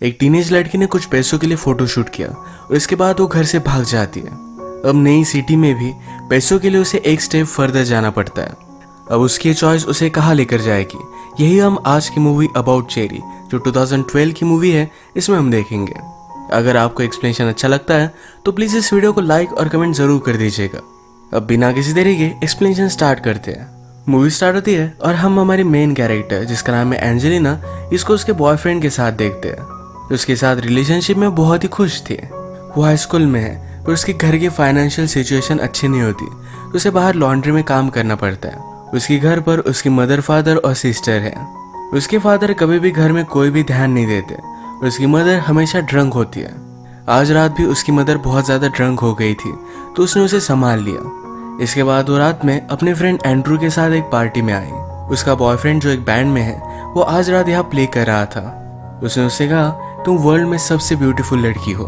एक टीनेज लड़की ने कुछ पैसों के लिए फोटो शूट किया और इसके बाद वो घर से भाग जाती है। अब नई सिटी में भी पैसों के लिए उसे एक स्टेप फर्दर जाना पड़ता है। अब उसकी चॉइस उसे कहाँ लेकर जाएगी, यही हम आज की मूवी अबाउट चेरी जो 2012 की मूवी है इसमें हम देखेंगे। अगर आपको एक्सप्लेनेशन अच्छा लगता है तो प्लीज़ इस वीडियो को लाइक और कमेंट ज़रूर कर दीजिएगा। अब बिना किसी देरी के एक्सप्लेनेशन स्टार्ट करते हैं। मूवी स्टार्ट होती है और हम हमारी मेन कैरेक्टर जिसका नाम है एंजेलिना, इसको उसके बॉयफ्रेंड के साथ देखते हैं। उसके साथ रिलेशनशिप में बहुत ही खुश थी। वो हाई स्कूल में है पर उसके घर की फाइनेंशियल सिचुएशन अच्छी नहीं होती तो उसे बाहर लॉन्ड्री में काम करना पड़ता है। उसके घर पर उसकी मदर, फादर और सिस्टर है। उसके फादर कभी भी घर में कोई भी ध्यान नहीं देते और उसकी मदर हमेशा ड्रंक होती है। आज रात भी उसकी मदर बहुत ज़्यादा ड्रंक हो गई थी तो उसने उसे संभाल लिया। इसके बाद वो रात में अपने फ्रेंड एंड्रू के साथ एक पार्टी में आई। उसका बॉयफ्रेंड जो एक बैंड में है वो आज रात यहाँ प्ले कर रहा था। उसने उससे कहा तुम वर्ल्ड में सबसे ब्यूटीफुल लड़की हो।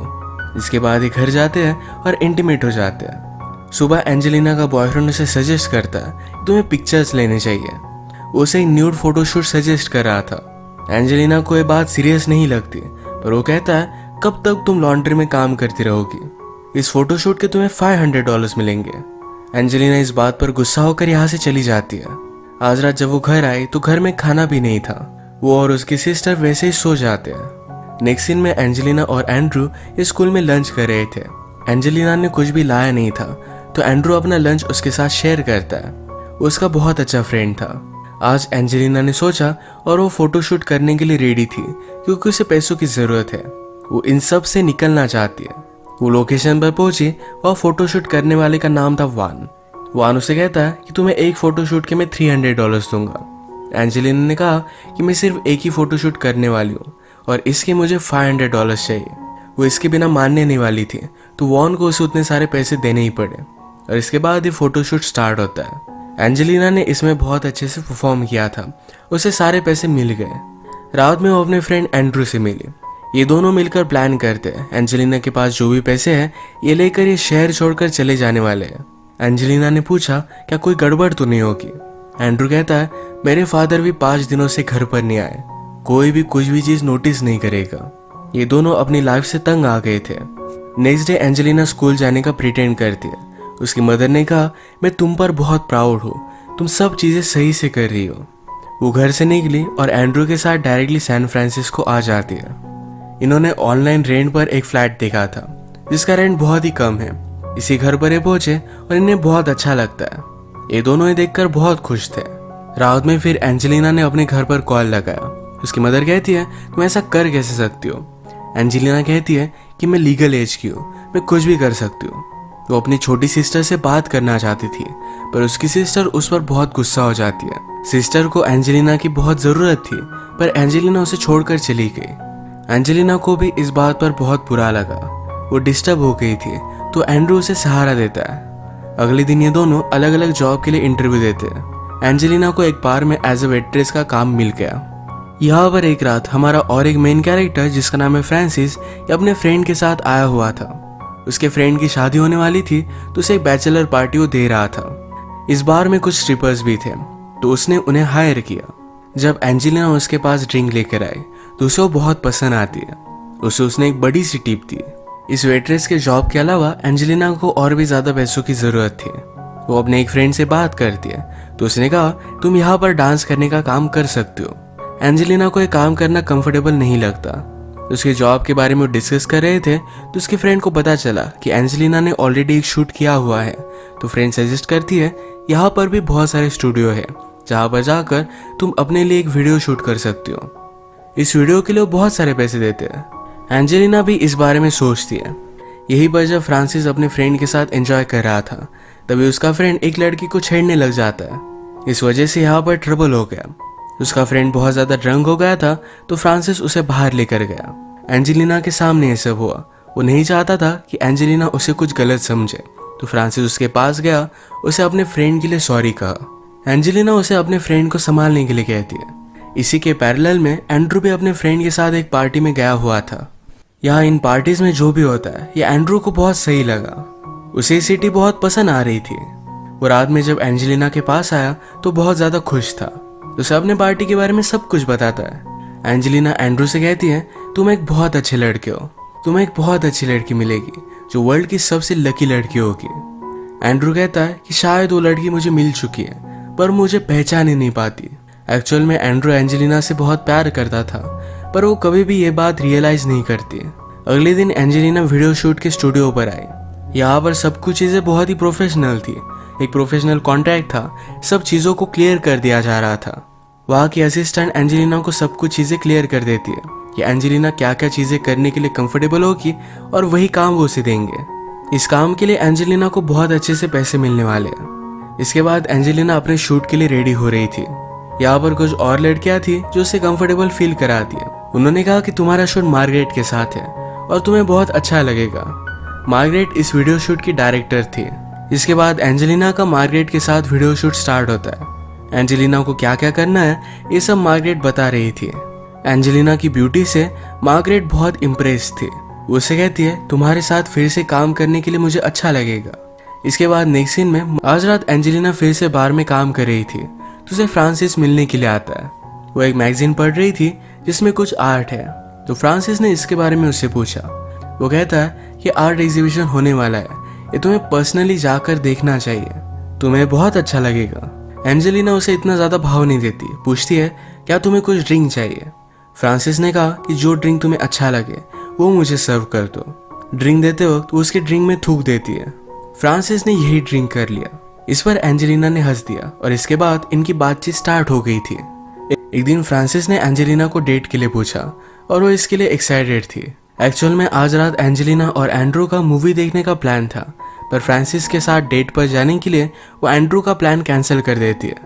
इसके बाद ये घर जाते हैं और इंटीमेट हो जाते हैं। सुबह एंजेलिना का बॉयफ्रेंड उसे सजेस्ट करता है तुम्हें पिक्चर्स लेने चाहिए। वो उसे एक न्यूड फोटोशूट सजेस्ट कर रहा था। एंजेलिना को ये बात सीरियस नहीं लगती पर वो कहता है कब तक तुम लॉन्ड्री में काम करती रहोगी, इस फोटोशूट के तुम्हें $500 मिलेंगे। एंजेलिना इस बात पर गुस्सा होकर यहाँ से चली जाती है। आज रात जब वो घर आई तो घर में खाना भी नहीं था। वो और उसकी सिस्टर वैसे ही सो जाते हैं। नेक्स्ट सीन में एंजेलिना और एंड्रू स्कूल में लंच कर रहे थे। एंजेलिना ने कुछ भी लाया नहीं था तो एंड्रू अपना लंच उसके साथ शेयर करता है। वो उसका बहुत अच्छा फ्रेंड था। आज एंजेलिना ने सोचा और वो फोटोशूट करने के लिए रेडी थी क्योंकि उसे पैसों की ज़रूरत है। वो इन सब से निकलना चाहती है। वो लोकेशन पर पहुंची और फोटोशूट करने वाले का नाम था वान उसे कहता है कि तुम्हें एक फोटोशूट के मैं $300 दूंगा। एंजेलिना ने कहा कि मैं सिर्फ एक ही फोटोशूट करने वाली हूँ और इसके मुझे $500 चाहिए। वो इसके बिना मानने नहीं वाली थी तो वॉन को उसे उतने सारे पैसे देने ही पड़े और इसके बाद ये फोटोशूट स्टार्ट होता है। एंजेलिना ने इसमें बहुत अच्छे से परफॉर्म किया था। उसे सारे पैसे मिल गए। रात में वो अपने फ्रेंड एंड्रू से मिली। ये दोनों मिलकर प्लान करते हैं। एंजेलिना के पास जो भी पैसे हैं ये लेकर ये शहर छोड़कर चले जाने वाले हैं। एंजेलिना ने पूछा क्या कोई गड़बड़ तो नहीं होगी। एंड्रू कहता है मेरे फादर भी 5 दिनों से घर पर नहीं आए, कोई भी कुछ भी चीज नोटिस नहीं करेगा। ये दोनों अपनी लाइफ से तंग आ गए थे। नेक्स्ट डे एंजेलिना स्कूल जाने का प्रिटेंड करती है। उसकी मदर ने कहा मैं तुम पर बहुत प्राउड हूँ, तुम सब चीजें सही से कर रही हो। वो घर से निकली और एंड्रू के साथ डायरेक्टली सैन फ्रांसिस्को आ जाती है। इन्होंने ऑनलाइन रेंट पर एक फ्लैट देखा था जिसका रेंट बहुत ही कम है। इसी घर पर ये पहुंचे और इन्हें बहुत अच्छा लगता है। ये दोनों ये देखकर बहुत खुश थे। रात में फिर एंजेलिना ने अपने घर पर कॉल लगाया। उसकी मदर कहती है तुम ऐसा कर कैसे सकती हो। एंजेलिना कहती है कि मैं लीगल एज की हूँ, मैं कुछ भी कर सकती हूँ। वो अपनी छोटी सिस्टर से बात करना चाहती थी पर उसकी सिस्टर उस पर बहुत गुस्सा हो जाती है। सिस्टर को एंजेलिना की बहुत ज़रूरत थी पर एंजेलिना उसे छोड़कर चली गई। एंजेलिना को भी इस बात पर बहुत बुरा लगा। वो डिस्टर्ब हो गई थी तो एंड्रू उसे सहारा देता है। अगले दिन ये दोनों अलग अलग जॉब के लिए इंटरव्यू देते हैं। एंजेलिना को एक बार में एज ए वेट्रेस का काम मिल गया। यहाँ पर एक रात हमारा और एक मेन कैरेक्टर जिसका नाम है फ्रांसिस ये अपने फ्रेंड के साथ आया हुआ था। उसके फ्रेंड की शादी होने वाली थी तो उसे एक बैचलर पार्टी वो दे रहा था। इस बार में कुछ स्ट्रिपर्स भी थे तो उसने उन्हें हायर किया। जब एंजेलिना उसके पास ड्रिंक लेकर आई तो उसे वो बहुत पसंद आती है। उसने एक बड़ी सी टिप दी। इस वेट्रेस के जॉब के अलावा एंजेलिना को और भी ज़्यादा पैसों की ज़रूरत थी। वो अपने एक फ्रेंड से बात करती है तो उसने कहा तुम यहाँ पर डांस करने का काम कर सकते हो। एंजेलिना को ये काम करना कंफर्टेबल नहीं लगता। उसके जॉब के बारे में डिस्कस कर रहे थे तो उसके फ्रेंड को पता चला कि एंजेलिना ने ऑलरेडी एक शूट किया हुआ है। तो फ्रेंड सजेस्ट करती है यहाँ पर भी बहुत सारे स्टूडियो है जहाँ पर जाकर तुम अपने लिए एक वीडियो शूट कर सकती हो। इस वीडियो के लिए बहुत सारे पैसे देते हैं। एंजेलिना भी इस बारे में सोचती है। यही पर जब फ्रांसिस अपने फ्रेंड के साथ एंजॉय कर रहा था तभी उसका फ्रेंड एक लड़की को छेड़ने लग जाता है। इस वजह से यहाँ पर ट्रबल हो गया। उसका फ्रेंड बहुत ज़्यादा ड्रंक हो गया था तो फ्रांसिस उसे बाहर लेकर गया। एंजेलिना के सामने ये सब हुआ। वो नहीं चाहता था कि एंजेलिना उसे कुछ गलत समझे तो फ्रांसिस उसके पास गया, उसे अपने फ्रेंड के लिए सॉरी कहा। एंजेलिना उसे अपने फ्रेंड को संभालने के लिए कहती है। इसी के पैरेलल में एंड्रू भी अपने फ्रेंड के साथ एक पार्टी में गया हुआ था। यहाँ इन पार्टीज में जो भी होता है ये एंड्रू को बहुत सही लगा। उसे सिटी बहुत पसंद आ रही थी। वो रात में जब एंजेलिना के पास आया तो बहुत ज़्यादा खुश था। उसे अपने पार्टी के बारे में सब कुछ बताता है। एंजेलिना एंड्रू से कहती है तुम एक बहुत अच्छे लड़के हो, तुम्हें एक बहुत अच्छी लड़की मिलेगी जो वर्ल्ड की सबसे लकी लड़की होगी। एंड्रू कहता है कि शायद वो लड़की मुझे मिल चुकी है पर मुझे पहचान ही नहीं पाती। एक्चुअल में एंड्रू एंजेलिना से बहुत प्यार करता था पर वो कभी भी ये बात रियलाइज नहीं करती। अगले दिन एंजेलिना वीडियो शूट के स्टूडियो पर आई। यहाँ पर सब कुछ चीज़ें बहुत ही प्रोफेशनल थी, एक प्रोफेशनल कॉन्ट्रैक्ट था, सब चीज़ों को क्लियर कर दिया जा रहा था। वहाँ की असिस्टेंट एंजेलिना को सब कुछ चीज़ें क्लियर कर देती है कि एंजेलिना क्या क्या चीज़ें करने के लिए कंफर्टेबल होगी और वही काम वो उसे देंगे। इस काम के लिए एंजेलिना को बहुत अच्छे से पैसे मिलने वाले हैं। इसके बाद एंजेलिना अपने शूट के लिए रेडी हो रही थी। यहाँ पर कुछ और लड़कियां थी जो उसे कंफर्टेबल फील कराती है। उन्होंने कहा कि तुम्हारा शूट मार्गरेट के साथ है और तुम्हें बहुत अच्छा लगेगा। मार्गरेट इस वीडियो शूट की डायरेक्टर थी। इसके बाद एंजेलिना का मार्गरेट के साथ वीडियो शूट स्टार्ट होता है। एंजेलिना को क्या क्या करना है ये सब मार्गरेट बता रही थी। एंजेलिना की ब्यूटी से मार्गरेट बहुत इम्प्रेस थी। उसे कहती है तुम्हारे साथ फिर से काम करने के लिए मुझे अच्छा लगेगा। इसके बाद नेक्स्ट सीन में आज रात एंजेलिना फिर से बार में काम कर रही थी तो उसे फ्रांसिस मिलने के लिए आता है। वो एक मैगजीन पढ़ रही थी जिसमें कुछ आर्ट है तो फ्रांसिस ने इसके बारे में उससे पूछा। वो कहता है कि आर्ट एग्जीबिशन होने वाला है, ये तुम्हें पर्सनली जाकर देखना चाहिए, तुम्हें बहुत अच्छा लगेगा। एंजेलिना उसे इतना ज़्यादा भाव नहीं देती, पूछती है क्या तुम्हें कुछ ड्रिंक चाहिए। फ्रांसिस ने कहा कि जो ड्रिंक तुम्हें अच्छा लगे वो मुझे सर्व कर दो। ड्रिंक देते वक्त वो उसके ड्रिंक में थूक देती है। फ्रांसिस ने यही ड्रिंक कर लिया। इस पर एंजेलिना ने हंस दिया और इसके बाद इनकी बातचीत स्टार्ट हो गई थी। एक दिन फ्रांसिस ने एंजेलिना को डेट के लिए पूछा और वो इसके लिए एक्साइटेड थी। एक्चुअल में आज रात एंजेलिना और एंड्रू का मूवी देखने का प्लान था पर फ्रांसिस के साथ डेट पर जाने के लिए वो एंड्रू का प्लान कैंसिल कर देती है।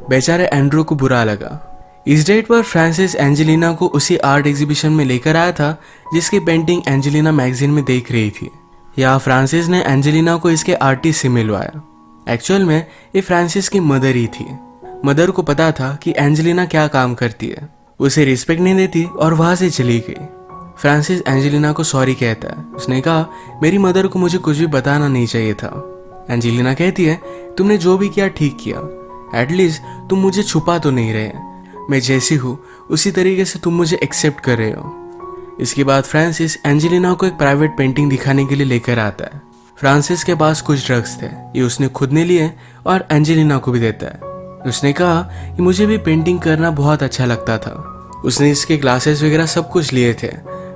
बेचारे एंड्रू को बुरा लगा। इस डेट पर फ्रांसिस एंजेलिना को उसी आर्ट एग्जीबिशन में लेकर आया था जिसकी पेंटिंग एंजेलिना मैगजीन में देख रही थी। यहाँ फ्रांसिस ने एंजेलिना को इसके आर्टिस्ट से मिलवाया। एक्चुअल में ये फ्रांसिस की मदर ही थी। मदर को पता था कि एंजेलिना क्या काम करती है, उसे रिस्पेक्ट नहीं देती और वहां से चली गई। फ्रांसिस एंजेलिना को सॉरी कहता है। उसने कहा मेरी मदर को मुझे कुछ भी बताना नहीं चाहिए था। एंजेलिना कहती है तुमने जो भी किया ठीक किया, एटलीस्ट तुम मुझे छुपा तो नहीं रहे, मैं जैसी हूँ उसी तरीके से तुम मुझे एक्सेप्ट कर रहे हो। इसके बाद फ्रांसिस एंजेलिना को एक प्राइवेट पेंटिंग दिखाने के लिए लेकर आता है। फ्रांसिस के पास कुछ ड्रग्स थे, ये उसने खुद ने लिए और एंजेलिना को भी देता है। उसने कहा कि मुझे भी पेंटिंग करना बहुत अच्छा लगता था। उसने इसके क्लासेस वगैरह सब कुछ लिए थे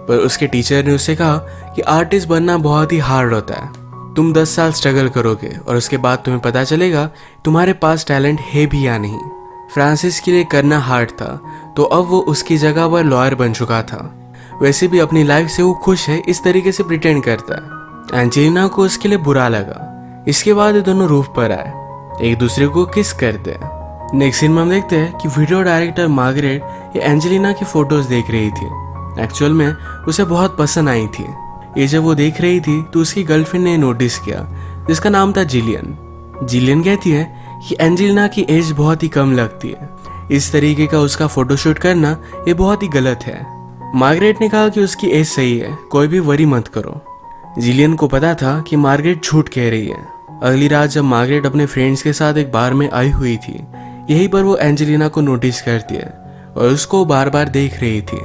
पर उसके टीचर ने उससे कहा कि आर्टिस्ट बनना बहुत ही हार्ड होता है, तुम 10 साल स्ट्रगल करोगे और उसके बाद तुम्हें पता चलेगा तुम्हारे पास टैलेंट है भी या नहीं। फ्रांसिस के लिए करना हार्ड था तो अब वो उसकी जगह पर लॉयर बन चुका था। वैसे भी अपनी लाइफ से वो खुश है, इस तरीके से प्रिटेंड करता है। एंजेलिना को उसके लिए बुरा लगा। इसके बाद ये दोनों रूफ पर आए, एक दूसरे को किस करते हैं। नेक्स्ट सीन में हम देखते हैं कि वीडियो डायरेक्टर मार्गरेट ये एंजेलिना की फोटोज देख रही थी। एक्चुअल में उसे बहुत पसंद आई थी। ये जब वो देख रही थी तो उसकी गर्लफ्रेंड ने नोटिस किया जिसका नाम था जिलियन। जिलियन कहती है कि एंजेलिना की एज बहुत ही कम लगती है, इस तरीके का उसका फोटोशूट करना ये बहुत ही गलत है। मार्गरेट ने कहा कि उसकी एज सही है, कोई भी वरी मत करो। जिलियन को पता था कि मार्गरेट झूठ कह रही है। अगली रात जब मार्गरेट अपने फ्रेंड्स के साथ एक बार में आई हुई थी, यहीं पर वो एंजेलिना को नोटिस करती है और उसको बार बार देख रही थी।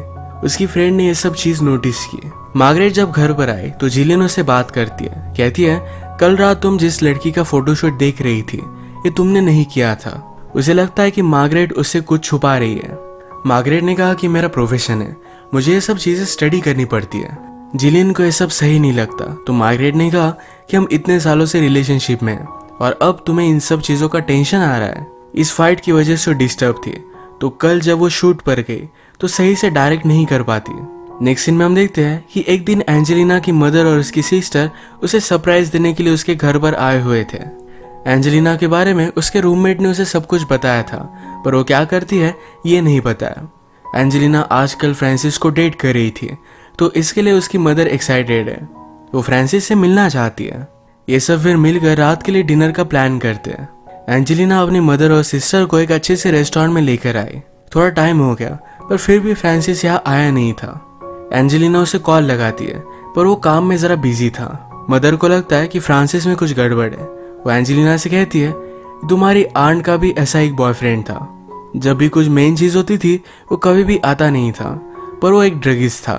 उसकी फ्रेंड ने ये सब चीज नोटिस की। मार्गरेट जब घर पर आई तो जिलियन उससे बात करती है, कहती है कल रात तुम जिस लड़की का फोटोशूट देख रही थी ये तुमने नहीं किया था। उसे लगता है कि मार्गरेट उससे कुछ छुपा रही है। मार्गरेट ने कहा कि मेरा प्रोफेशन है, मुझे ये सब चीजें स्टडी करनी पड़ती है। जिलियन को ये सब सही नहीं लगता तो मार्गरेट ने कहा कि हम इतने सालों से रिलेशनशिप में हैं और अब तुम्हें इन सब चीजों का टेंशन आ रहा है। इस फाइट की वजह से डिस्टर्ब थी तो कल जब वो शूट पर गई तो सही से डायरेक्ट नहीं कर पाती। नेक्स्ट सीन में हम देखते हैं कि एक दिन एंजेलिना की मदर और उसकी सिस्टर उसे सरप्राइज देने के लिए उसके घर पर आए हुए थे। एंजेलिना के बारे में उसके रूममेट ने उसे सब कुछ बताया था पर वो क्या करती है ये नहीं बताया। एंजेलिना आजकल फ्रांसिस को डेट कर रही थी तो इसके लिए उसकी मदर एक्साइटेड है, वो फ्रांसिस से मिलना चाहती है। ये सब फिर मिलकर रात के लिए डिनर का प्लान करते हैं। एंजेलिना अपनी मदर और सिस्टर को एक अच्छे से रेस्टोरेंट में लेकर आई। थोड़ा टाइम हो गया पर फिर भी फ्रांसिस यहाँ आया नहीं था। एंजेलिना उसे कॉल लगाती है पर वो काम में जरा बिजी था। मदर को लगता है कि फ्रांसिस में कुछ गड़बड़ है। वो एंजेलिना से कहती है तुम्हारी आंट का भी ऐसा एक बॉयफ्रेंड था, जब भी कुछ मेन चीज होती थी वो कभी भी आता नहीं था, पर वो एक ड्रगिस्ट था।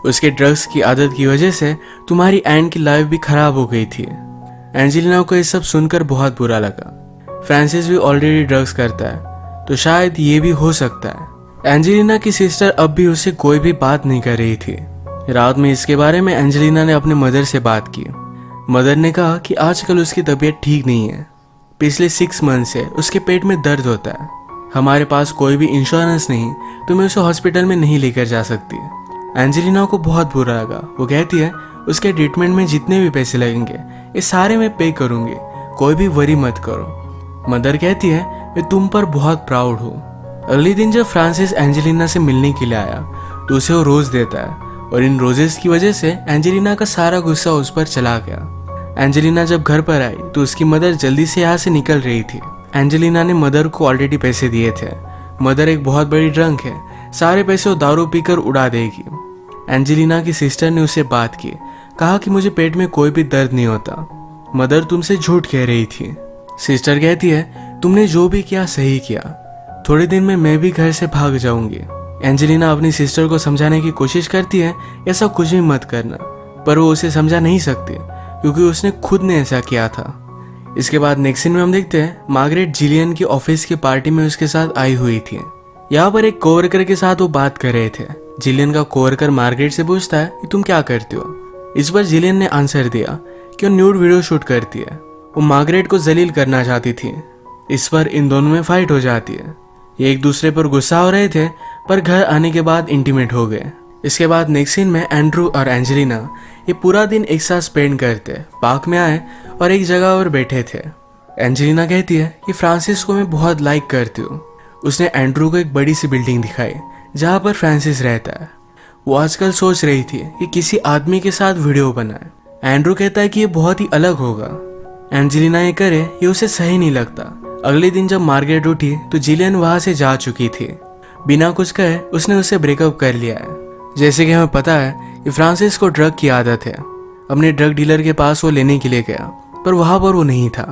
उसके ड्रग्स की आदत की वजह से तुम्हारी एंड की लाइफ भी खराब हो गई थी। एंजेलिना को ये सब सुनकर बहुत बुरा लगा। फ्रांसिस भी ऑलरेडी ड्रग्स करता है तो शायद ये भी हो सकता है। एंजेलिना की सिस्टर अब भी उससे कोई भी बात नहीं कर रही थी। रात में इसके बारे में एंजेलिना ने अपने मदर से बात की। मदर ने कहा कि आजकल उसकी तबीयत ठीक नहीं है। पिछले 6 मंथ से उसके पेट में दर्द होता है। हमारे पास कोई भी इंश्योरेंस नहीं तो मैं उसे हॉस्पिटल में नहीं लेकर जा सकती। एंजेलिना को बहुत बुरा लगा। वो कहती है उसके ट्रीटमेंट में जितने भी पैसे लगेंगे ये सारे मैं पे करूंगी, कोई भी वरी मत करो। मदर कहती है मैं तुम पर बहुत प्राउड हूँ। अगले दिन जब फ्रांसिस एंजेलिना से मिलने के लिए आया तो उसे वो रोज देता है और इन रोजेस की वजह से एंजेलिना का सारा गुस्सा उस पर चला गया। एंजेलिना जब घर पर आई तो उसकी मदर जल्दी से यहाँ से निकल रही थी। एंजेलिना ने मदर को ऑलरेडी पैसे दिए थे। मदर एक बहुत बड़ी ड्रंक है, सारे पैसे वो दारू पीकर उड़ा देगी। एंजेलिना की सिस्टर ने उससे बात की, कहा कि मुझे पेट में कोई भी दर्द नहीं होता। मदर तुमसे झूठ कह रही थी। सिस्टर कहती है तुमने जो भी किया सही किया, थोड़े दिन में मैं भी घर से भाग जाऊंगी। एंजेलिना अपनी सिस्टर को समझाने की कोशिश करती है ऐसा कुछ भी मत करना, पर वो उसे समझा नहीं सकती क्योंकि उसने खुद ने ऐसा किया था। इसके बाद नेक्स्ट सीन में हम देखते हैं मार्गरेट जिलियन की ऑफिस की पार्टी में उसके साथ आई हुई थी। यहाँ पर एक कोवर्कर के साथ वो बात कर रहे थे। जिलियन का कोवर्कर मार्गरेट से पूछता है कि तुम क्या करती हो। इस पर जिलियन ने आंसर दिया कि वो न्यूड वीडियो शूट करती है। वो मार्गरेट को जलील करना चाहती थी। इस पर इन दोनों में फाइट हो जाती है। ये एक दूसरे पर गुस्सा हो रहे थे पर घर आने के बाद इंटीमेट हो गए। इसके बाद नेक्स्ट सीन में एंड्रू और एंजेलिना ये पूरा दिन एक साथ स्पेंड करते पार्क में आए और एक जगह पर बैठे थे। एंजेलिना कहती है कि फ्रांसिस को मैं बहुत लाइक करती हूँ। उसने एंड्रू को एक बड़ी सी बिल्डिंग दिखाई जहाँ पर फ्रांसिस रहता है। वो आजकल सोच रही थी कि किसी आदमी के साथ वीडियो बनाए। एंड्रू कहता है कि ये बहुत ही अलग होगा। एंजेलिना ये करे ये उसे सही नहीं लगता। अगले दिन जब मार्गरेट उठी तो जिलियन वहां से जा चुकी थी। बिना कुछ कहे उसने उससे ब्रेकअप कर लिया है। जैसे कि हमें पता है कि फ्रांसिस को ड्रग की आदत है। अपने ड्रग डीलर के पास वो लेने के लिए गया पर वहां पर वो नहीं था।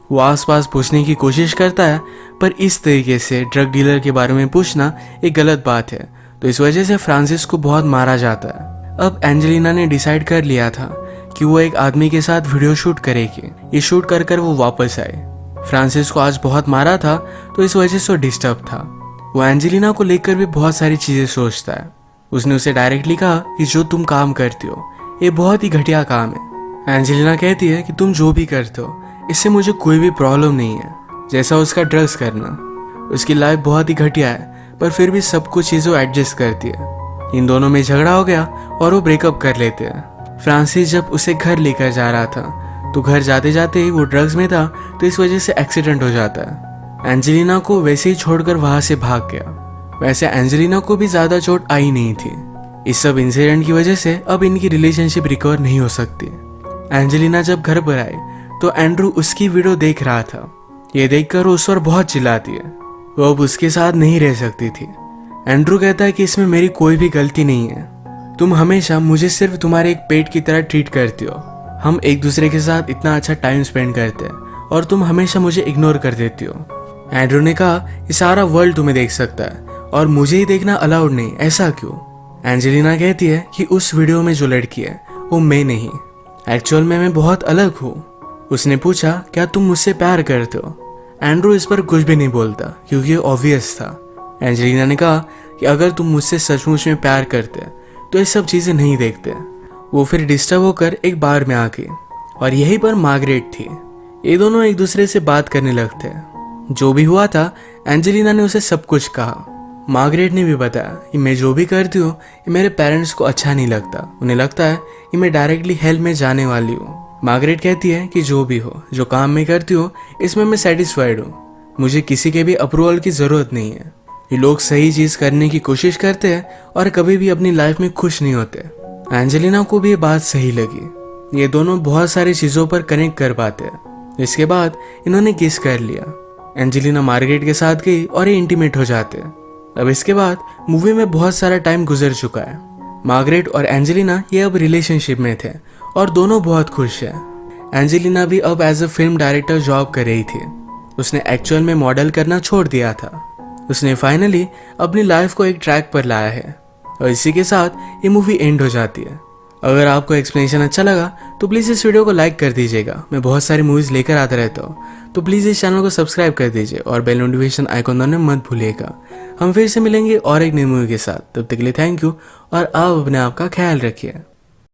वो आसपास पूछने की कोशिश करता है पर इस तरीके से ड्रग डीलर के बारे में पूछना एक गलत बात है, तो इस वजह से फ्रांसिस को बहुत मारा जाता है। अब एंजेलिना ने डिसाइड कर लिया था कि वो एक आदमी के साथ वीडियो शूट करेगी। ये शूट कर कर वो वापस आए। फ्रांसिस को आज बहुत मारा था तो इस वजह से वो डिस्टर्ब था। वो एंजेलिना को लेकर भी बहुत सारी चीजें सोचता है। उसने उसे डायरेक्टली कहा कि जो तुम काम करती हो ये बहुत ही घटिया काम है। एंजेलिना कहती है कि तुम जो भी करते हो इससे मुझे कोई भी प्रॉब्लम नहीं है, जैसा उसका ड्रग्स करना। उसकी लाइफ बहुत ही घटिया है पर फिर भी सब कुछ चीज़ें एडजस्ट करती है। इन दोनों में झगड़ा हो गया और वो ब्रेकअप कर लेते हैं। फ्रांसिस जब उसे घर लेकर जा रहा था तो घर जाते जाते ही वो ड्रग्स में था तो इस वजह से एक्सीडेंट हो जाता है। एंजेलिना को वैसे ही छोड़कर वहां से भाग गया। वैसे एंजेलिना को भी ज्यादा चोट आई नहीं थी। इस सब इंसिडेंट की वजह से अब इनकी रिलेशनशिप रिकवर नहीं हो सकती। एंजेलिना जब घर पर आई तो एंड्रू उसकी वीडियो देख रहा था। ये देखकर वो उस पर बहुत चिल्लाती है। वो अब उसके साथ नहीं रह सकती थी। एंड्रू कहता है कि इसमें मेरी कोई भी गलती नहीं है। तुम हमेशा मुझे सिर्फ तुम्हारे एक पेट की तरह ट्रीट करती हो। हम एक दूसरे के साथ इतना अच्छा टाइम स्पेंड करते हैं और तुम हमेशा मुझे इग्नोर कर देती हो। एंड्रू ने कहा ये सारा वर्ल्ड तुम्हें देख सकता है और मुझे ही देखना अलाउड नहीं, ऐसा क्यों? एंजेलिना कहती है कि उस वीडियो में जो लड़की है वो मैं नहीं, एक्चुअल में मैं बहुत अलग हूँ। उसने पूछा क्या तुम मुझसे प्यार करते हो? एंड्रू इस पर कुछ भी नहीं बोलता क्योंकि ये ऑब्वियस था। एंजेलिना ने कहा कि अगर तुम मुझसे सचमुच में प्यार करते तो ये सब चीज़ें नहीं देखते। वो फिर डिस्टर्ब होकर एक बार में आ गई और यहीं पर मार्गरेट थी। ये दोनों एक दूसरे से बात करने लगते। जो भी हुआ था एंजेलिना ने उसे सब कुछ कहा। मार्गरेट ने भी बताया कि मैं जो भी करती हूँ ये मेरे पेरेंट्स को अच्छा नहीं लगता। उन्हें लगता है कि मैं डायरेक्टली हेल में जाने वाली हूँ। मार्गरेट कहती है कि जो भी हो, जो काम मैं करती हूँ इसमें मैं सेटिस्फाइड हूँ। मुझे किसी के भी अप्रूवल की ज़रूरत नहीं है। ये लोग सही चीज़ करने की कोशिश करते हैं और कभी भी अपनी लाइफ में खुश नहीं होते। एंजेलिना को भी ये बात सही लगी। ये दोनों बहुत सारी चीज़ों पर कनेक्ट कर पाते हैं। इसके बाद इन्होंने किस कर लिया। एंजेलिना मार्गरेट के साथ गई और ये इंटीमेट हो जाते हैं। अब इसके बाद मूवी में बहुत सारा टाइम गुजर चुका है। मार्गरेट और एंजेलिना ये अब रिलेशनशिप में थे और दोनों बहुत खुश हैं। एंजेलिना भी अब as a film director job कर रही थी। उसने एक्चुअल में मॉडल करना छोड़ दिया था। उसने फाइनली अपनी लाइफ को एक ट्रैक पर लाया है। और इसी के साथ ये मूवी एंड हो जाती है। अगर आपको एक्सप्लेनेशन अच्छा लगा तो प्लीज़ इस वीडियो को लाइक कर दीजिएगा। मैं बहुत सारी मूवीज़ लेकर आता रहता हूँ, तो प्लीज़ इस चैनल को सब्सक्राइब कर दीजिए और बेल नोटिफिकेशन आइकॉन दबाना मत भूलिएगा। हम फिर से मिलेंगे और एक नई मूवी के साथ। तब तक के लिए थैंक यू और आप अपने आप का ख्याल रखिए।